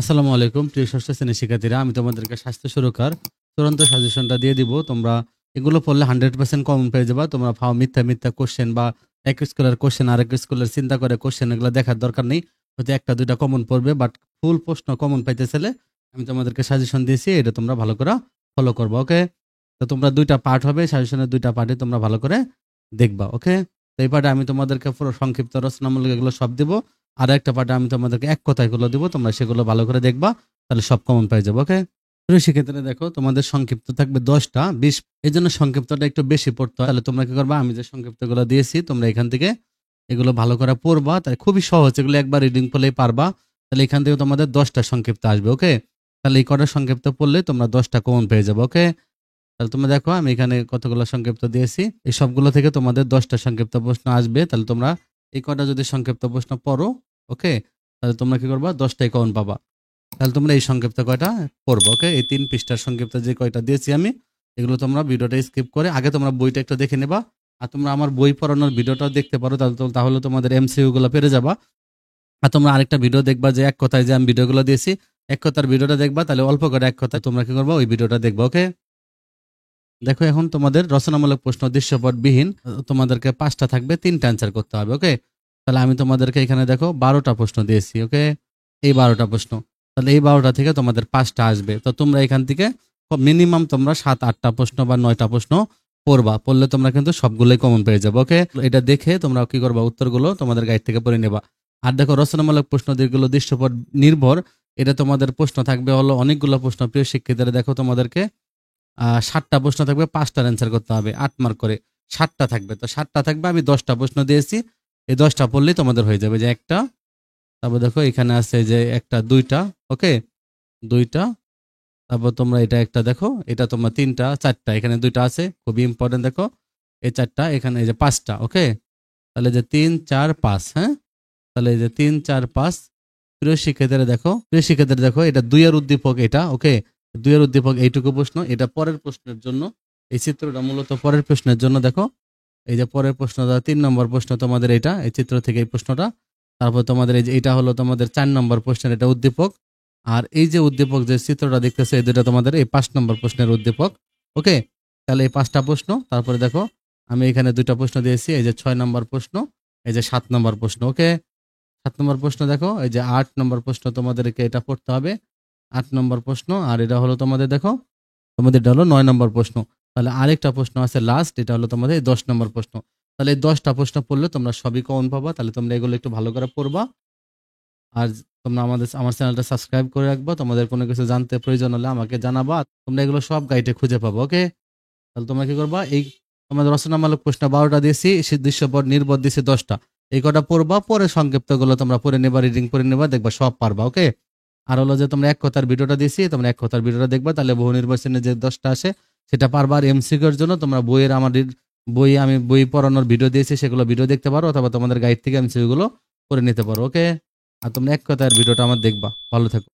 আসসালামু আলাইকুম প্রিয় ষষ্ঠ শ্রেণীর শিক্ষার্থীরা, আমি তোমাদেরকে স্বাস্থ্য সুরক্ষার চূড়ান্ত সাজেশনটা দিয়ে দিব। তোমরা এগুলো পড়লে 100% কমন পেয়ে যাবা। তোমরা ফাও মিথ্যা মিথ্যা কোশ্চেন বা এক স্কুলের কোশ্চেন আরেক স্কুলের চিন্তা করে কোশ্চেন এগুলো দেখার দরকার নেই। হয়তো একটা দুইটা কমন পড়বে, বাট ফুল প্রশ্ন কমন পাইতে চাইলে আমি তোমাদেরকে সাজেশন দিয়েছি, এটা তোমরা ভালো করে ফলো করবা। ওকে, তো তোমরা দুইটা পার্ট হবে, সাজেশনের দুইটা পার্টে তোমরা ভালো করে দেখবা। ওকে, তো এই পার্টে আমি তোমাদেরকে পুরো সংক্ষিপ্ত রচনামূলক এগুলো সব দিব, আর একটা পার্টে আমি তোমাদেরকে এক কথায় গুলো দিব, তোমরা সেগুলো ভালো করে দেখবা, তাহলে সব কমন পেয়ে যাবো। ওকে, সেক্ষেত্রে দেখো তোমাদের সংক্ষিপ্ত থাকবে 10টা 20, এই জন্য সংক্ষিপ্তটা একটু বেশি পড়তে হয়। তাহলে তোমরা কি করবা, আমি যে সংক্ষিপ্ত গুলো দিয়েছি তোমরা এখান থেকে এগুলো ভালো করে পড়বা, তাই খুবই সহজ, এগুলো একবার রিডিং করলেই পারবা। তাহলে এখান থেকে তোমাদের 10টা সংক্ষিপ্ত আসবে। ওকে, তাহলে এই কটা সংক্ষিপ্ত পড়লে তোমরা 10টা কমন পেয়ে যাবো। ওকে, তাহলে তোমরা দেখো আমি এখানে কতগুলো সংক্ষিপ্ত দিয়েছি, এই সবগুলো থেকে তোমাদের 10টা সংক্ষিপ্ত প্রশ্ন আসবে। তাহলে তোমরা এই কটা যদি সংক্ষিপ্ত প্রশ্ন পড়ো, ওকে, তাহলে তোমরা কি করবা, 10টাই কমন পাবা। তাহলে তোমরা এই সংক্ষিপ্ত কয়টা পড়বো। ওকে, এই 3 পৃষ্ঠার সংক্ষিপ্ত যে কয়টা দিয়েছি আমি, এগুলো তোমরা ভিডিওটা স্কিপ করে আগে তোমরা বইটা একটু দেখে নেবা, আর তোমরা আমার বই পড়ানোর ভিডিওটাও দেখতে পারো, তাহলে তোমাদের এমসিকিউ গুলো পেরে যাবা। আর তোমরা আরেকটা ভিডিও দেখবা যে এক কথায় যে আমি ভিডিওগুলো দিয়েছি, এক কথার ভিডিওটা দেখবা, তাহলে অল্প করে এক কথায় তোমরা কি করবা, ওই ভিডিওটা দেখবা। ওকে, দেখো এখন তোমাদের রচনামূলক প্রশ্ন দৃশ্যপটবিহীন, তোমাদেরকে 5টা থাকবে, 3টা অ্যান্সার করতে হবে। ওকে, তাহলে আমি তোমাদেরকে এখানে দেখো 12টা প্রশ্ন দিয়েছি। ওকে, এই 12টা প্রশ্ন, তাহলে এই 12টা থেকে তোমাদের 5টা আসবে। তো তোমরা এখান থেকে মিনিমাম তোমরা 7-8টা প্রশ্ন বা 9টা প্রশ্ন পড়বা, পড়লে তোমরা কিন্তু সবগুলোই কমন পেয়ে যাবে। ওকে, এটা দেখে তোমরা কি করবা, উত্তরগুলো তোমাদের গাইড থেকে পড়ে নেবা। আর দেখো রচনামূলক প্রশ্ন যেগুলো দৃশ্যপট নির্ভর, এটা তোমাদের প্রশ্ন থাকবে হলো অনেকগুলো প্রশ্ন। প্রিয় শিক্ষিতরা দেখো তোমাদেরকে 7টা প্রশ্ন থাকবে, 5টার অ্যান্সার করতে হবে, 8 মার্ক করে 7টা থাকবে। তো 7টা থাকবে, আমি 10টা প্রশ্ন দিয়েছি, এই 10টা পড়লেই তোমাদের হয়ে যাবে। যে একটা, তারপর দেখো এখানে আছে যে একটা, দুইটা, ওকে, দুইটা, তারপর তোমরা এটা একটা দেখো, এটা তোমরা 3টা, 4টা, এখানে 2টা আছে, খুবই ইম্পর্টেন্ট। দেখো এই 4টা, এখানে এই যে 5টা। ওকে, তাহলে যে 3 4 5, হ্যাঁ, তাহলে এই যে 3 4 5। প্রিয় শিক্ষার্থীরা দেখো এটা 2 এর উদ্দীপক এটা। ওকে, 2 এর উদ্দীপক এইটুকু প্রশ্ন, এটা পরের প্রশ্নের জন্য, এই চিত্রটা মূলত পরের প্রশ্নের জন্য। দেখো এই যে পরের প্রশ্নটা 3 নম্বর প্রশ্ন তোমাদের, এটা এই চিত্র থেকে এই প্রশ্নটা। তারপর তোমাদের এই যে এটা হলো তোমাদের 4 নম্বর প্রশ্নের এটা উদ্দীপক, আর এই যে উদ্দীপক যে চিত্রটা দেখতেছে, এই দুটো তোমাদের এই 5 নম্বর প্রশ্নের উদ্দীপক। ওকে, তাহলে এই 5টা প্রশ্ন। তারপরে দেখো আমি এখানে 2টা প্রশ্ন দিয়েছি, এই যে 6 নম্বর প্রশ্ন, এই যে 7 নম্বর প্রশ্ন। ওকে, 7 নম্বর প্রশ্ন দেখো, এই যে 8 নম্বর প্রশ্ন তোমাদেরকে এটা পড়তে হবে, 8 নম্বর প্রশ্ন। আর এটা হলো তোমাদের দেখো, তোমাদের এটা হলো 9 নম্বর প্রশ্ন। তাহলে আরেকটা প্রশ্ন আছে লাস্ট, এটা হলো তোমাদের 10 নম্বর প্রশ্ন। তাহলে এই 10টা প্রশ্ন পড়লে তোমরা সবই কমন পাবা। তাহলে তোমরা এগুলো একটু ভালো করে পড়বা, আর তোমরা আমার চ্যানেলটা সাবস্ক্রাইব করে রাখবা। তোমাদের কোনো কিছু জানতে প্রয়োজন হলে আমাকে জানাবা, তোমরা এগুলো সব গাইডে খুঁজে পাবো। ওকে, তাহলে তোমরা কি করবা, এই তোমাদের রচনামূলক প্রশ্ন 12টা দিয়েছি, দৃশ্যপট নির্ভর দিয়েছি 10টা, এই কটা পড়বা, পরে সংক্ষিপ্ত গুলো তোমরা পড়ে নেবা, রিডিং করে নেবা, দেখবা সব পারবা। ওকে, আর হলো যে তোমরা এক কথার ভিডিওটা দিয়েছি, তোমরা এক কথার ভিডিওটা দেখবা, তাহলে বহু নির্বাচনে যে 10টা আসে সেটা পারবা। আর এমসিকিউর জন্য তোমরা বইয়ের আমাদের আমি বই পড়ানোর ভিডিও দিয়েছি, সেগুলো ভিডিও দেখতে পারো, অথবা তোমাদের গাইড থেকে এমসিকিউ গুলো করে নিতে পারো। ওকে, আর তোমরা এক কথার ভিডিওটা আমার দেখবা। ভালো থেকো।